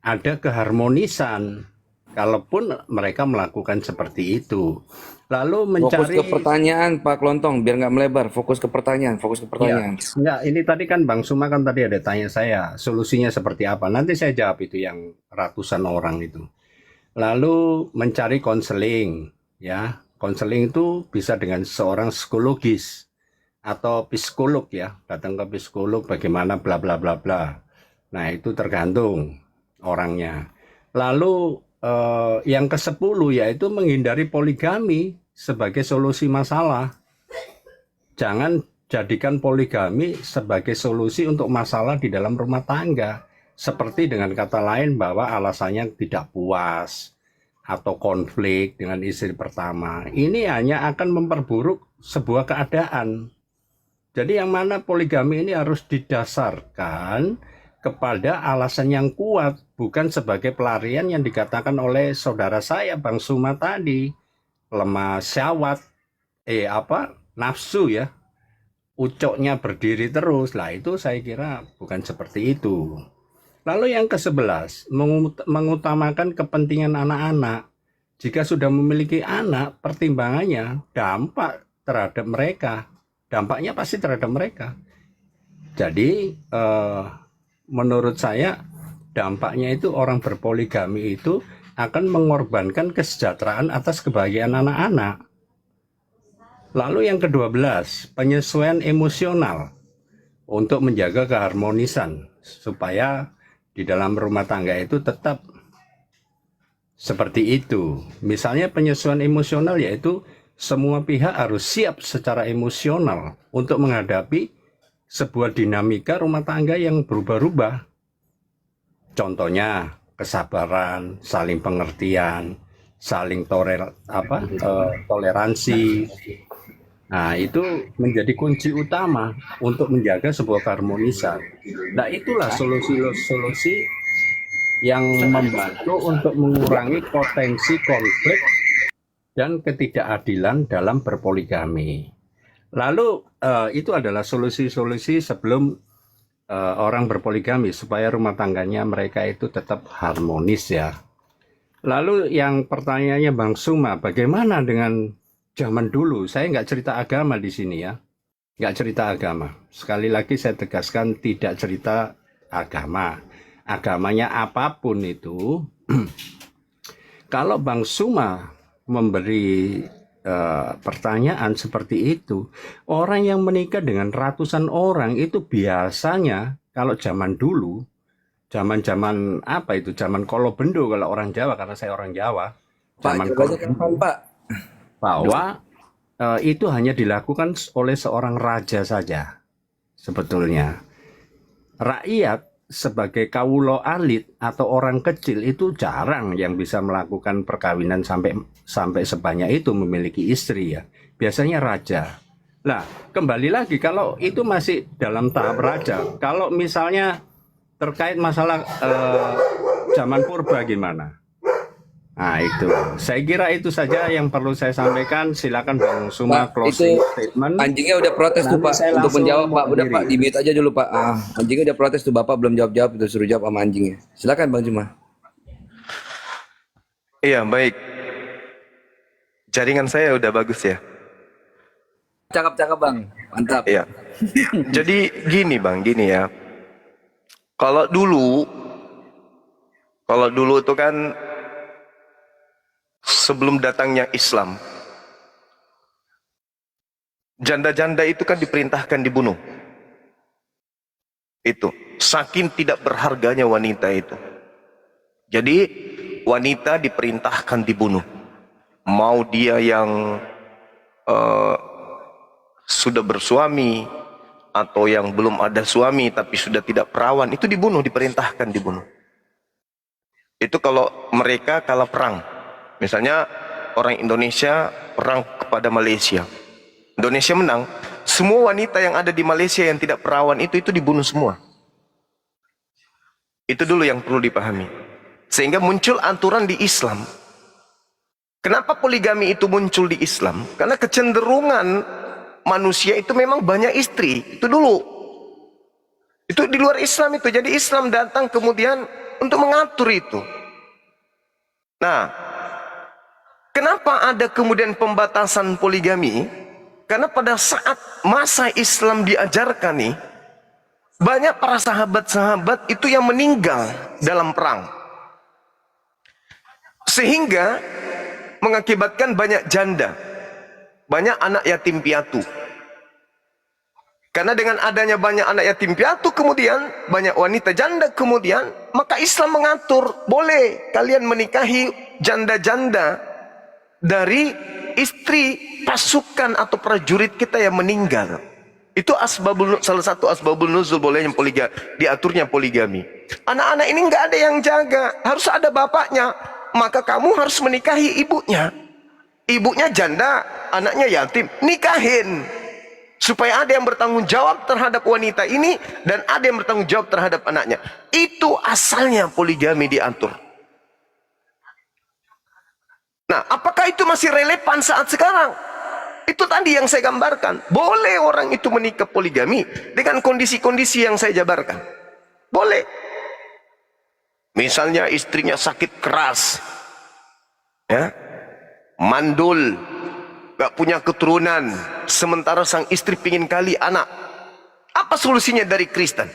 ada keharmonisan. Kalaupun mereka melakukan seperti itu, lalu Fokus mencari ke pertanyaan Pak Klontong, biar nggak melebar. Fokus ke pertanyaan, fokus ke pertanyaan. ya ini tadi kan Bang Suma kan tadi ada tanya saya solusinya seperti apa. Nanti saya jawab itu yang ratusan orang itu. Lalu mencari konseling, ya. Konseling itu bisa dengan seorang psikologis atau psikolog ya, datang ke psikolog bagaimana bla bla bla bla. Nah, itu tergantung orangnya. Lalu yang ke-10 yaitu menghindari poligami sebagai solusi masalah. Jangan jadikan poligami sebagai solusi untuk masalah di dalam rumah tangga. Seperti dengan kata lain bahwa alasannya tidak puas atau konflik dengan istri pertama. Ini hanya akan memperburuk sebuah keadaan. Jadi yang mana poligami ini harus didasarkan kepada alasan yang kuat, bukan sebagai pelarian yang dikatakan oleh saudara saya Bang Suma tadi, lemah syahwat, nafsu ya, ucoknya berdiri terus. Lah itu saya kira bukan seperti itu. Lalu yang ke-11, mengutamakan kepentingan anak-anak. Jika sudah memiliki anak, pertimbangannya dampak terhadap mereka. Dampaknya pasti terhadap mereka. Jadi menurut saya dampaknya itu orang berpoligami itu akan mengorbankan kesejahteraan atas kebahagiaan anak-anak. Lalu yang ke-12, penyesuaian emosional untuk menjaga keharmonisan supaya di dalam rumah tangga itu tetap seperti itu. Misalnya penyesuaian emosional yaitu semua pihak harus siap secara emosional untuk menghadapi sebuah dinamika rumah tangga yang berubah-ubah. Contohnya kesabaran, saling pengertian, saling toleransi. Nah, itu menjadi kunci utama untuk menjaga sebuah keharmonisan. Nah, itulah solusi-solusi yang membantu untuk mengurangi potensi konflik dan ketidakadilan dalam berpoligami. Lalu itu adalah solusi-solusi sebelum orang berpoligami supaya rumah tangganya mereka itu tetap harmonis ya. Lalu yang pertanyaannya Bang Suma, bagaimana dengan zaman dulu? Saya nggak cerita agama di sini ya, nggak cerita agama. Sekali lagi saya tegaskan tidak cerita agama. Agamanya apapun itu, kalau Bang Suma memberi pertanyaan seperti itu, orang yang menikah dengan ratusan orang itu biasanya kalau zaman dulu, zaman-zaman apa itu, zaman kolobendo kalau orang Jawa, karena saya orang Jawa, Pak, zaman jawabannya kapan, kolobendo, Pak? bahwa itu hanya dilakukan oleh seorang raja saja sebetulnya. Rakyat sebagai kawulo alit atau orang kecil itu jarang yang bisa melakukan perkawinan sampai sebanyak itu memiliki istri ya. Biasanya raja. Nah, kembali lagi kalau itu masih dalam tahap raja. Kalau misalnya terkait masalah zaman purba gimana? Nah itu, saya kira itu saja yang perlu saya sampaikan. Silakan Bang Suma Pak, closing itu statement. anjingnya udah protes tuh Nanti Pak saya untuk langsung menjawab Pak. Udah mengakhiri. Pak, di-mute aja dulu Pak. Anjingnya udah protes tuh Bapak belum jawab-jawab, itu suruh jawab sama anjingnya. Silakan Bang Juma. Iya, baik. Jaringan saya udah bagus ya. Cakep-cakep Bang, mantap. Iya. Jadi gini Bang, gini ya. Kalau dulu itu kan sebelum datangnya Islam, janda-janda itu kan diperintahkan dibunuh. Itu saking tidak berharganya wanita itu. Jadi wanita diperintahkan dibunuh. Mau dia yang sudah bersuami atau yang belum ada suami tapi sudah tidak perawan, itu dibunuh, diperintahkan dibunuh. Itu kalau mereka kalah perang. Misalnya orang Indonesia perang kepada Malaysia, Indonesia menang, semua wanita yang ada di Malaysia yang tidak perawan itu dibunuh semua. Itu dulu yang perlu dipahami. Sehingga muncul aturan di Islam. Kenapa poligami itu muncul di Islam? Karena kecenderungan manusia itu memang banyak istri. Itu dulu. Itu di luar Islam itu. Jadi Islam datang kemudian untuk mengatur itu. Nah, kenapa ada kemudian pembatasan poligami? Karena pada saat masa Islam diajarkan nih, banyak para sahabat-sahabat itu yang meninggal dalam perang. Sehingga mengakibatkan banyak janda, banyak anak yatim piatu. Karena dengan adanya banyak anak yatim piatu, kemudian banyak wanita janda, kemudian maka Islam mengatur, boleh kalian menikahi janda-janda dari istri pasukan atau prajurit kita yang meninggal. Itu salah satu asbabul nuzul bolehnya diaturnya poligami. Anak-anak ini nggak ada yang jaga, harus ada bapaknya. Maka kamu harus menikahi ibunya. Ibunya janda, anaknya yatim, nikahin. Supaya ada yang bertanggung jawab terhadap wanita ini dan ada yang bertanggung jawab terhadap anaknya. Itu asalnya poligami diatur. Nah, apakah itu masih relevan saat sekarang? Itu tadi yang saya gambarkan. Boleh orang itu menikah poligami dengan kondisi-kondisi yang saya jabarkan. Boleh. Misalnya istrinya sakit keras, ya, mandul, gak punya keturunan, sementara sang istri pingin kali anak. Apa solusinya dari Kristen?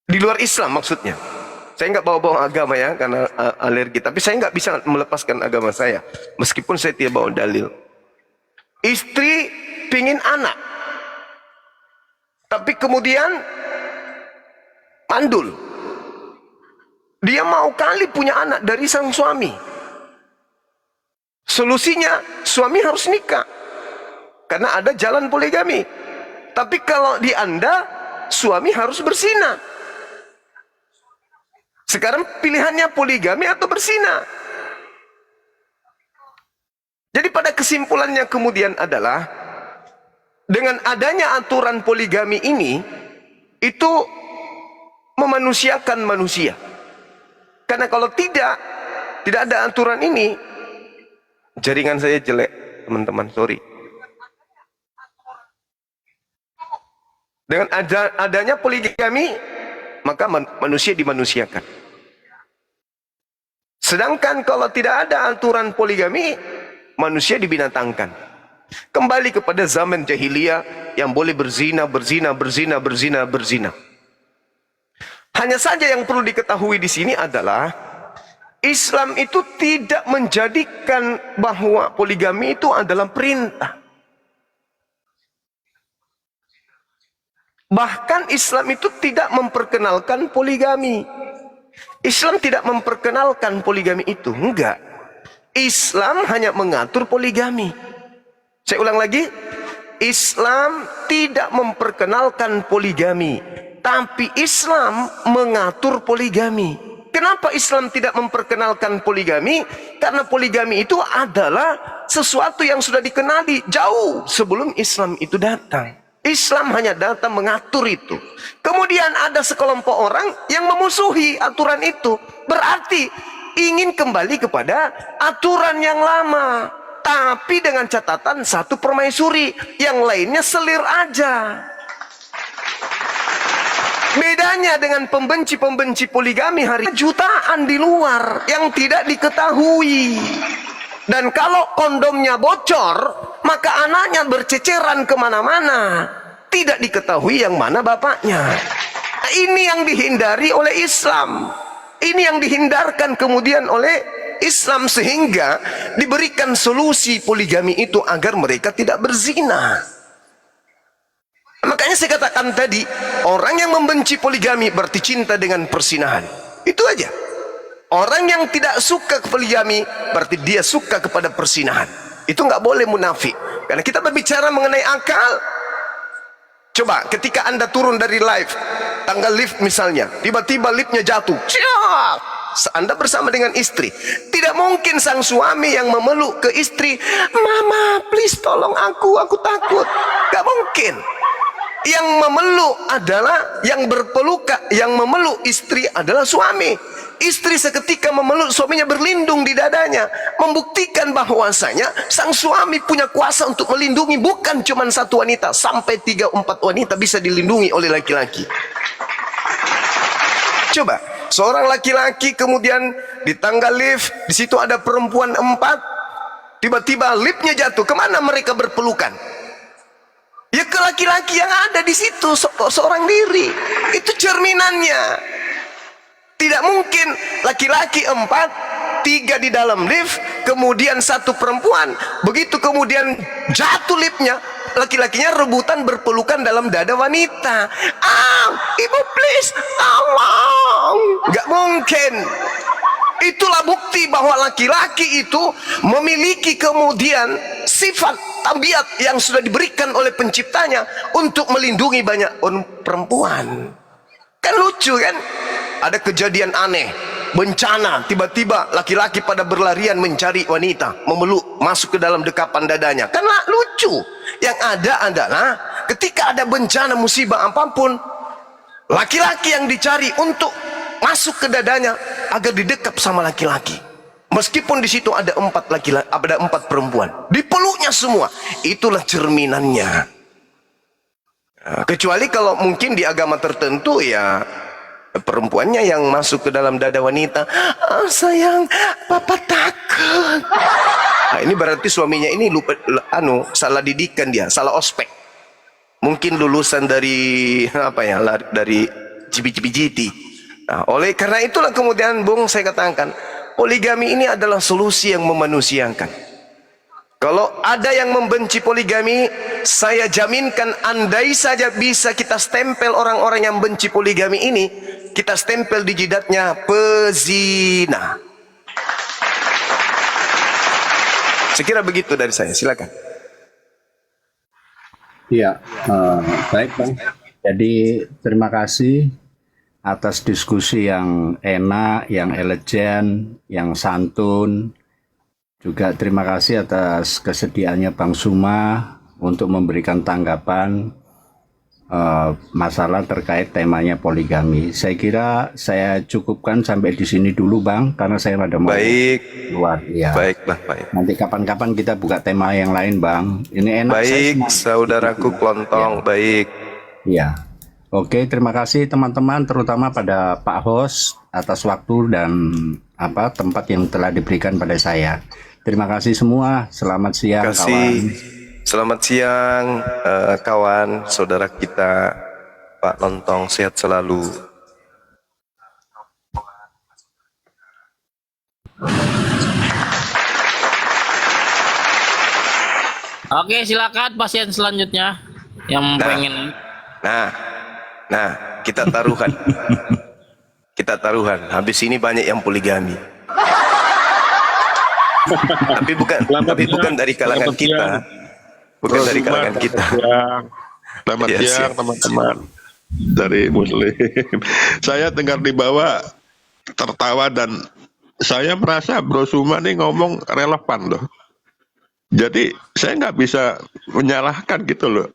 Di luar Islam maksudnya. Saya nggak bawa-bawa agama ya, karena alergi. Tapi saya nggak bisa melepaskan agama saya, meskipun saya tidak bawa dalil. Istri pingin anak, tapi kemudian mandul. Dia mau kali punya anak dari sang suami. Solusinya, suami harus nikah. Karena ada jalan poligami. Tapi kalau di Anda, suami harus berzina. Sekarang pilihannya poligami atau berzina. Jadi pada kesimpulannya kemudian adalah, dengan adanya aturan poligami ini, itu memanusiakan manusia. Karena kalau tidak ada aturan ini, jaringan saya jelek, teman-teman, sorry. Dengan adanya poligami, maka manusia dimanusiakan. Sedangkan kalau tidak ada aturan poligami, manusia dibinatangkan. Kembali kepada zaman jahiliyah yang boleh berzina. Hanya saja yang perlu diketahui di sini adalah Islam itu tidak menjadikan bahwa poligami itu adalah perintah. Bahkan Islam itu tidak memperkenalkan poligami. Islam tidak memperkenalkan poligami itu, enggak. Islam hanya mengatur poligami. Saya ulang lagi, Islam tidak memperkenalkan poligami, tapi Islam mengatur poligami. Kenapa Islam tidak memperkenalkan poligami? Karena poligami itu adalah sesuatu yang sudah dikenali jauh sebelum Islam itu datang. Islam hanya datang mengatur itu. Kemudian ada sekelompok orang yang memusuhi aturan itu. Berarti ingin kembali kepada aturan yang lama. Tapi dengan catatan satu permaisuri, yang lainnya selir aja. Bedanya dengan pembenci-pembenci poligami hari ini, jutaan di luar yang tidak diketahui. Dan kalau kondomnya bocor, maka anaknya berceceran kemana-mana. Tidak diketahui yang mana bapaknya. Nah, ini yang dihindari oleh Islam. Ini yang dihindarkan kemudian oleh Islam, sehingga diberikan solusi poligami itu agar mereka tidak berzina. Makanya saya katakan tadi, orang yang membenci poligami berarti cinta dengan persinahan. Itu aja. Orang yang tidak suka ke poligami berarti dia suka kepada persinahan. Itu nggak boleh munafik. Karena kita berbicara mengenai akal. Coba ketika Anda turun dari lift, tangga lift misalnya, tiba-tiba liftnya jatuh. Anda bersama dengan istri. Tidak mungkin sang suami yang memeluk ke istri, "Mama, please tolong aku takut." Gak mungkin. Yang memeluk adalah, yang berpelukan, yang memeluk istri adalah suami. Istri seketika memeluk suaminya, berlindung di dadanya, membuktikan bahwasanya sang suami punya kuasa untuk melindungi bukan cuma satu wanita, sampai 3-4 wanita bisa dilindungi oleh laki-laki. Coba, seorang laki-laki kemudian di tangga lift, di situ ada perempuan 4, tiba-tiba liftnya jatuh, kemana mereka berpelukan? Ya ke laki-laki yang ada di situ, seorang diri. Itu cerminannya. Tidak mungkin laki-laki 4, 3 di dalam lift, kemudian 1 perempuan. Begitu kemudian jatuh liftnya, laki-lakinya rebutan berpelukan dalam dada wanita. Ibu please, tolong. Gak mungkin. Itulah bukti bahwa laki-laki itu memiliki kemudian sifat tabiat yang sudah diberikan oleh penciptanya untuk melindungi banyak perempuan. Kan lucu kan? Ada kejadian aneh, bencana, tiba-tiba laki-laki pada berlarian mencari wanita, memeluk, masuk ke dalam dekapan dadanya. Kan lucu. Yang ada adalah ketika ada bencana, musibah apapun, laki-laki yang dicari untuk masuk ke dadanya agar didekap sama laki-laki. Meskipun di situ ada 4 laki-laki, ada 4 perempuan, dipeluknya semua. Itulah cerminannya. Kecuali kalau mungkin di agama tertentu ya perempuannya yang masuk ke dalam dada wanita. Sayang, papa takut. Nah, ini berarti suaminya ini lupa, salah didikan dia, salah ospek. Mungkin lulusan dari dari GBGT. Nah, oleh karena itulah kemudian Bung saya katakan, poligami ini adalah solusi yang memanusiakan. Kalau ada yang membenci poligami, saya jaminkan andai saja bisa kita stempel orang-orang yang benci poligami ini, kita stempel di jidatnya pezina. Sekira begitu dari saya, silakan. Iya, baik Bang. Jadi terima kasih atas diskusi yang enak, yang elegan, yang santun. Juga terima kasih atas kesediaannya Bang Suma untuk memberikan tanggapan masalah terkait temanya poligami. Saya kira saya cukupkan sampai di sini dulu Bang, karena saya ada mau keluar. Ya. Baiklah, baik. Nanti kapan-kapan kita buka tema yang lain Bang. Ini enak. Baik, saudaraku Klontong, ya. Baik. Ya. Oke, terima kasih teman-teman, terutama pada Pak Host atas waktu dan tempat yang telah diberikan pada saya. Terima kasih semua. Selamat siang, kawan. Selamat siang, kawan, saudara kita, Pak Lontong, sehat selalu. Oke, silakan pasien selanjutnya yang pengen. Nah, kita taruhan. Kita taruhan. Habis ini banyak yang poligami. tapi bukan dari kalangan kita. Bukan dari kalangan kita. Selamat Ya, siang siap. teman-teman dari Muslim. Saya dengar di bawah tertawa dan saya merasa Bro Suma nih ngomong relevan loh. Jadi saya nggak bisa menyalahkan gitu loh.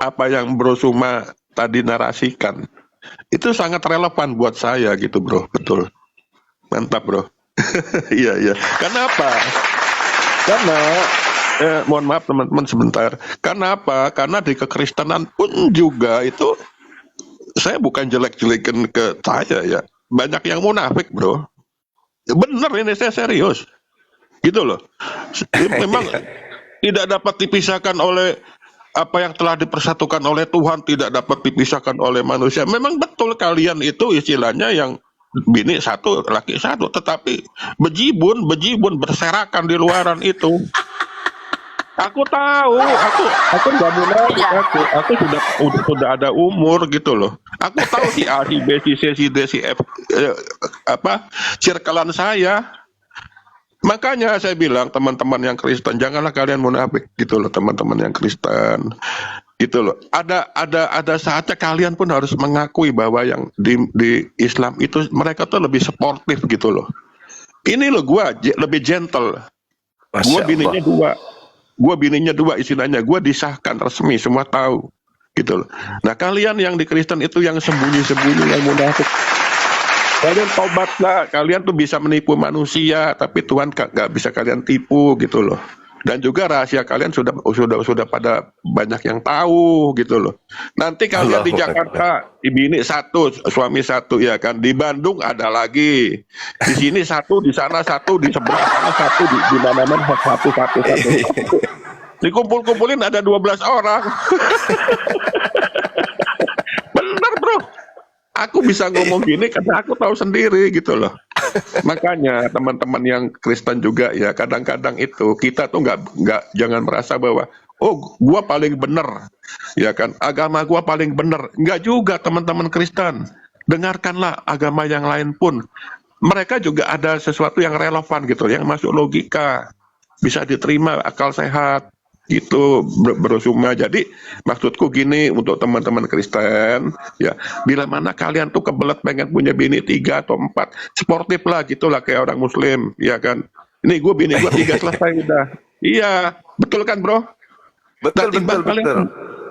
Apa yang Bro Suma tadi narasikan itu sangat relevan buat saya gitu bro, betul. Mantap bro. Iya iya. Kenapa? Karena mohon maaf teman-teman sebentar. Karena apa? Karena di kekristenan pun juga itu saya bukan jelek-jelekin ke saya ya. Banyak yang munafik bro. Bener ini saya serius. Gitu loh. Memang tidak dapat dipisahkan oleh apa yang telah dipersatukan oleh Tuhan, tidak dapat dipisahkan oleh manusia. Memang betul kalian itu istilahnya yang bini satu, laki satu, tetapi bejibun berserakan di luaran itu. Aku tahu, aku nggak munafik, aku sudah ada umur gitu loh. Aku tahu si A, si B, si C, si D, si F, circlean saya. Makanya saya bilang teman-teman yang Kristen janganlah kalian munafik gitu loh, teman-teman yang Kristen gitu loh. Ada saatnya kalian pun harus mengakui bahwa yang di Islam itu mereka tuh lebih sportif gitu loh. Ini loh gua lebih gentle. Gua bininya dua istilahnya. Gua disahkan resmi, semua tahu gitu loh. Nah kalian yang di Kristen itu yang sembunyi-sembunyi, yang munafik. Kalian tobatlah, kalian tuh bisa menipu manusia, tapi Tuhan nggak bisa kalian tipu gitu loh. Dan juga rahasia kalian sudah pada banyak yang tahu gitu loh. Nanti kalian di Jakarta, bini satu, suami satu ya kan. Di Bandung ada lagi. Di sini satu, di sana satu, di sebelah sana satu, di mana-mana satu. Dikumpul-kumpulin ada 12 orang. Bener bro. Aku bisa ngomong gini karena aku tahu sendiri gitu loh. Makanya teman-teman yang Kristen juga ya kadang-kadang itu kita tuh nggak jangan merasa bahwa gua paling bener ya kan, agama gua paling bener. Nggak juga teman-teman Kristen. Dengarkanlah agama yang lain pun. Mereka juga ada sesuatu yang relevan gitu, yang masuk logika, bisa diterima, akal sehat. Gitu Bro Suma. Jadi maksudku gini untuk teman-teman Kristen ya, bila mana kalian tuh kebelet pengen punya bini 3 atau 4, sportif lah gitulah kayak orang Muslim ya kan. Ini bini gue 3 selesai udah. Iya betul kan bro? Betul.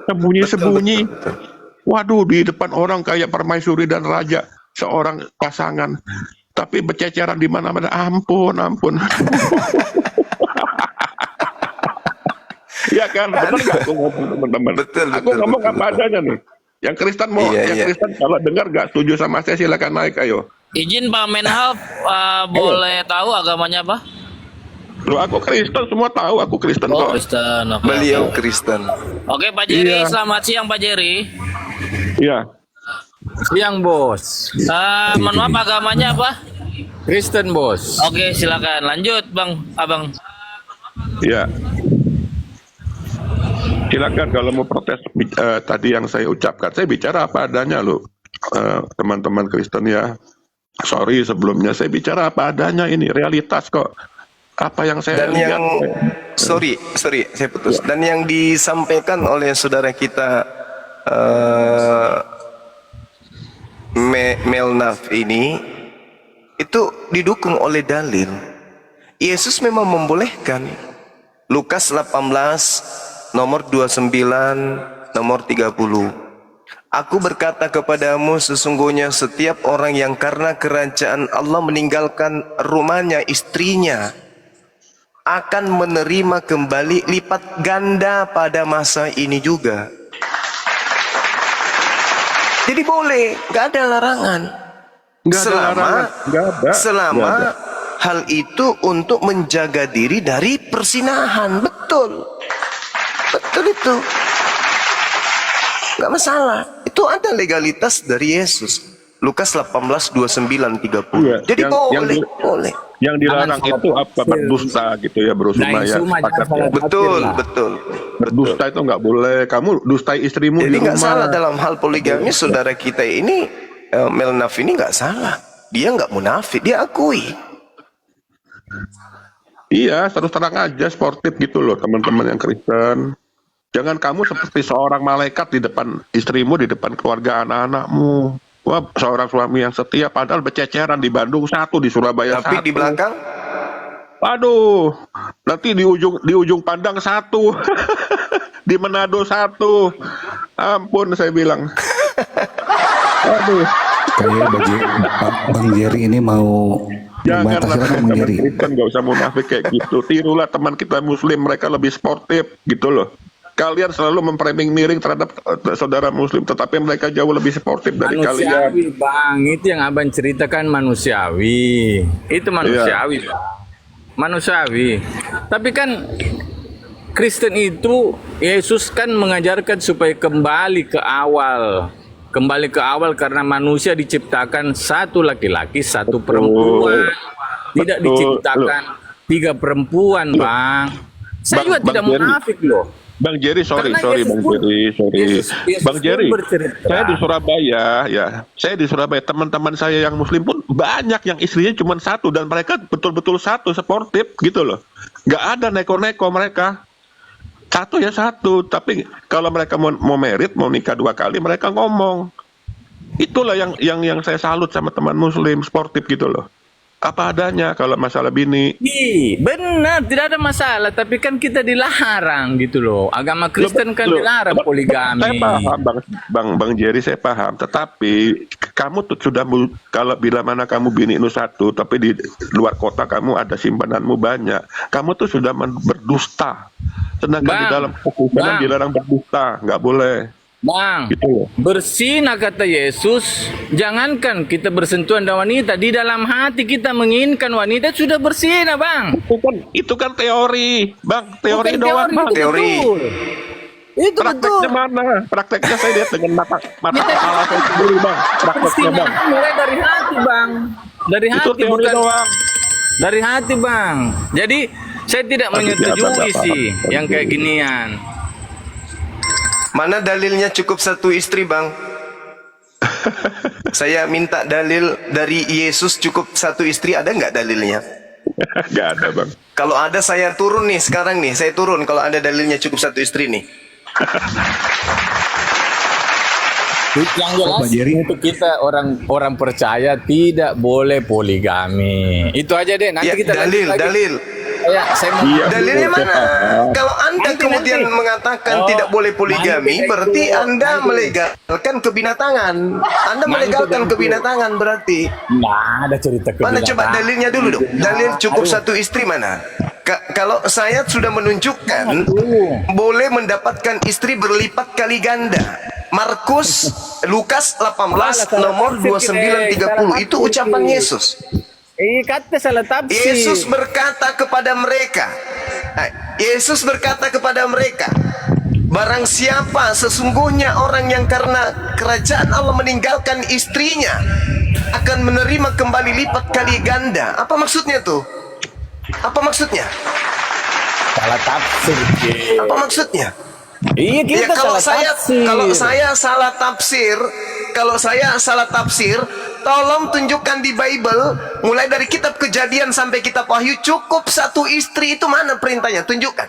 Sembunyi-sembunyi. Waduh di depan orang kayak permaisuri dan raja seorang pasangan, tapi berceceran di mana-mana. Ampun. Iya kan, benar nggak aku ngomong teman-teman? Aku ngomong apa adanya nih. Yang Kristen Kristen kalau dengar nggak setuju sama saya silakan naik ayo. Izin Pak Menhal, boleh tahu agamanya apa? Loh aku Kristen, semua tahu aku Kristen kok. Kristen. Oke. Beliau Kristen. Oke Pak Jerry, Iya. selamat siang Pak Jerry. Iya. Siang bos, Mohon maaf agamanya apa? Kristen bos. Oke silakan lanjut abang. Iya. Silakan kalau mau protes tadi yang saya ucapkan. Saya bicara apa adanya loh, teman-teman Kristen ya. Sorry sebelumnya saya bicara apa adanya, ini realitas kok. Apa yang saya Dan lihat. sorry saya putus. Dan yang disampaikan oleh saudara kita Melnaf ini itu didukung oleh dalil. Yesus memang membolehkan. Lukas 18 nomor 29, nomor 30. Aku berkata kepadamu, sesungguhnya setiap orang yang karena kerajaan Allah meninggalkan rumahnya, istrinya, akan menerima kembali lipat ganda pada masa ini juga. Jadi boleh, nggak ada larangan. Nggak ada larangan. Nggak ada. Selama hal itu untuk menjaga diri dari persinahan. Betul itu, nggak masalah. Itu ada legalitas dari Yesus. Lukas 18, 29, 30. Iya, Jadi boleh, yang boleh. yang dilarang Jangan itu apa? Berdusta gitu ya, Bro Nah, Suma ya. Suma jangan Sepakat ya. salah Betul, tafsir lah. betul. Berdusta itu nggak boleh. Kamu dustai istrimu Jadi di nggak rumah. salah dalam hal poligami saudara kita ini, Melnaf ini nggak salah. Dia nggak munafik, dia akui. Iya, terus terang aja sportif gitu loh teman-teman yang Kristen. Jangan kamu seperti seorang malaikat di depan istrimu, di depan keluarga anak-anakmu. Wah, seorang suami yang setia padahal bececeran di Bandung satu, di Surabaya Tapi satu. di belakang, Aduh, nanti di ujung pandang satu. Di Manado satu. Ampun saya bilang. Aduh. Kayak Bang Jerry ini mau membantah, Janganlah silakan Bang teman Jerry. Kristen gak usah munafik kayak gitu. Tirulah teman kita Muslim, mereka lebih sportif gitu loh. Kalian selalu memframing miring terhadap saudara Muslim, tetapi mereka jauh lebih sportif dari kalian. Manusiawi, Bang. Itu yang Abang ceritakan manusiawi. Itu manusiawi, Bang. Manusiawi. Tapi kan Kristen itu, Yesus kan mengajarkan supaya kembali ke awal. Kembali ke awal karena manusia diciptakan satu laki-laki, satu perempuan. Tidak Betul. diciptakan 3 perempuan, Bang. Saya juga Bang tidak Jerry. munafik loh. Bang Jerry, sorry Karena Bang Yesus pun- Jerry, sorry. Yesus Bang pun Jerry, bercerita. saya di Surabaya, ya. Saya di Surabaya, teman-teman saya yang Muslim pun banyak yang istrinya cuma satu dan mereka betul-betul satu, sportif gitu loh. Nggak ada neko-neko mereka. Satu ya satu, tapi kalau mereka mau merit, mau nikah 2 kali, mereka ngomong. Itulah yang saya salut sama teman Muslim sportif gitu loh. Apa adanya kalau masalah bini. Benar, tidak ada masalah. Tapi kan kita dilarang gitu loh. Agama Kristen kan dilarang poligami. Saya paham Bang Jerry, saya paham. Tetapi kamu tuh sudah kalau bila mana kamu bini nu satu, tapi di luar kota kamu ada simpananmu banyak. Kamu tuh sudah berdusta. Sedangkan di Bang, dalam Kristen dilarang berdusta, nggak boleh. Bang, Gitu loh. bersihlah kata Yesus. Jangankan kita bersentuhan dengan wanita, di dalam hati kita menginginkan wanita sudah bersihlah, Bang. Itu kan teori, Bang. Teori Bukan doang, Bang. itu Teori. betul. Itu betul. Prakteknya mana? Prakteknya saya lihat dengan mata kepala saya sendiri, Bang. Prakteknya, Bang. Bersihlah mulai dari hati, Bang. Dari Itu hati teori bukan doang. dari hati, Bang. Jadi saya tidak menyetujui apa-apa. sih yang kayak ginian. mana dalilnya cukup satu istri, Bang? Saya minta dalil dari Yesus cukup satu istri, ada nggak dalilnya? Nggak ada, Bang. Kalau ada saya turun nih sekarang nih, saya turun kalau ada dalilnya cukup satu istri nih. Yang jelas Pak Jerry. untuk kita orang percaya tidak boleh poligami. Itu aja deh. Nanti Ya, kita lanjut lagi. dalil. Ya, saya mau Iya. Dalilnya Betul, mana? saya paham. Kalau Anda Nanti, kemudian nanti. mengatakan Oh, tidak boleh poligami, nanti berarti itu. Anda Nanti. melegalkan kebinatangan. Anda melegalkan itu. kebinatangan berarti. Nah, ada cerita Mana coba kebinatang. dalilnya dulu dong. Dalil cukup Aduh. satu istri mana? Kalau saya sudah menunjukkan boleh mendapatkan istri berlipat kali ganda. Markus, Lukas 18 nomor 29 30 itu ucapan Yesus. Kata salah tafsir. Yesus berkata kepada mereka, barang siapa sesungguhnya orang yang karena kerajaan Allah meninggalkan istrinya akan menerima kembali lipat kali ganda. Apa maksudnya tuh? Apa maksudnya? Salah tafsir. Ki. Apa maksudnya? Iya, Ya kita kalau salah tafsir. kalau saya salah tafsir, tolong tunjukkan di Bible mulai dari kitab Kejadian sampai kitab Wahyu cukup satu istri, itu mana perintahnya? Tunjukkan.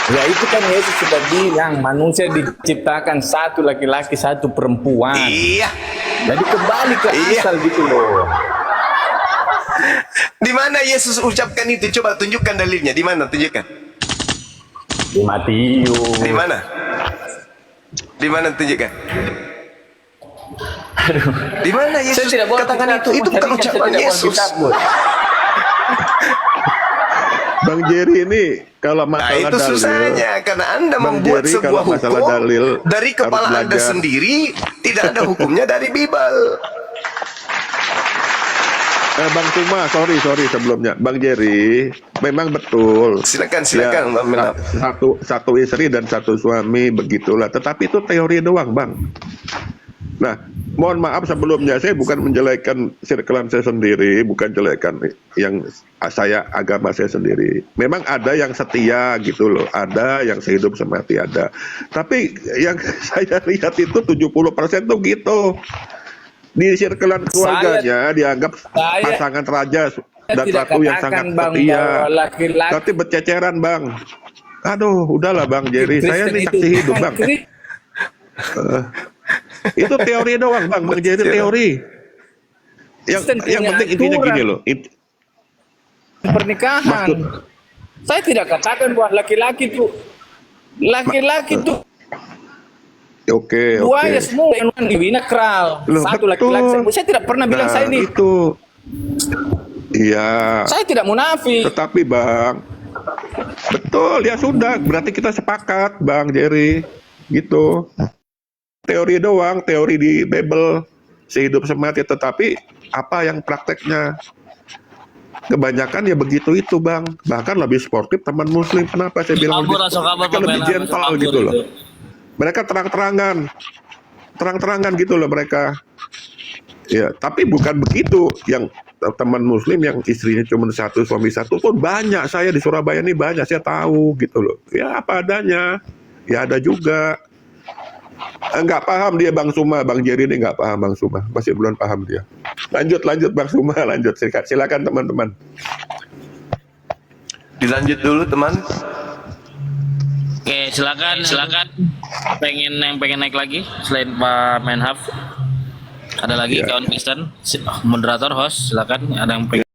Ya itu kan Yesus sudah bilang manusia diciptakan satu laki-laki satu perempuan. Iya. Jadi kembali ke Iya. asal gitu loh. Di mana Yesus ucapkan itu? Coba tunjukkan dalilnya. Di mana? Tunjukkan. Di Matius. Di mana? Di mana tunjukkan? Di mana Yesus katakan itu? Itu bukan ucapan Yesus. Bang Jerry ini kalau Nah, masalah itu dalil, susahnya karena Anda Bang membuat Jerry, sebuah kalau masalah hukum dalil, dari kepala harus Anda belajar. sendiri, tidak ada hukumnya dari Bible. Bang Tuma, sorry sebelumnya. Bang Jerry, memang betul. Silakan, Ya, Mbak Menap. satu istri dan satu suami begitulah. Tetapi itu teori doang, Bang. Nah, mohon maaf sebelumnya, saya bukan menjelekkan sirkelan saya sendiri, bukan jelekkan yang agama saya sendiri. Memang ada yang setia gitu loh, ada yang sehidup semati ada. Tapi yang saya lihat itu 70% tuh gitu. Di sirkelan keluarganya dianggap pasangan raja dan tidak ratu yang katakan, sangat Bang, setia. bahwa laki-laki Tapi berceceran, Bang. Aduh, udahlah Bang Jerry, saya Kristen ini itu saksi hidup, bukan Bang. Itu teori doang, Bang, menjadi teori. Kristen Yang punya penting intinya aturan. gini loh. Pernikahan. Maksud- Saya tidak katakan bahwa laki-laki tuh Oke, dua oke. ya semua yang kral. Loh, Satu betul. laki-laki. Saya tidak pernah bilang Nah, saya ini. itu. Iya. Saya tidak munafik. Tetapi Bang, betul ya sudah. Berarti kita sepakat, Bang Jerry. Gitu. Teori doang, teori di Bible. Sehidup semati, tetapi apa yang prakteknya? Kebanyakan ya begitu itu, Bang. Bahkan lebih sportif teman muslim. Kenapa saya bilang Kabur, asal kabur, mereka lebih pemain gentle kabur gitu loh. itu. Mereka terang-terangan gitu loh mereka. Ya, tapi bukan begitu. Yang teman muslim yang istrinya cuma satu, suami satu pun banyak. Saya di Surabaya ini banyak, saya tahu gitu loh. Ya apa adanya. Ya ada juga. Enggak paham dia Bang Suma, Bang Jerry ini enggak paham Bang Suma. Masih belum paham dia. Lanjut Bang Suma, lanjut. Silakan teman-teman. Dilanjut dulu teman. Oke, silakan. Yang pengen naik lagi selain Pak Menhaf. Ada lagi Ya. kawan Kristen, moderator, host, silakan. Ada yang pengen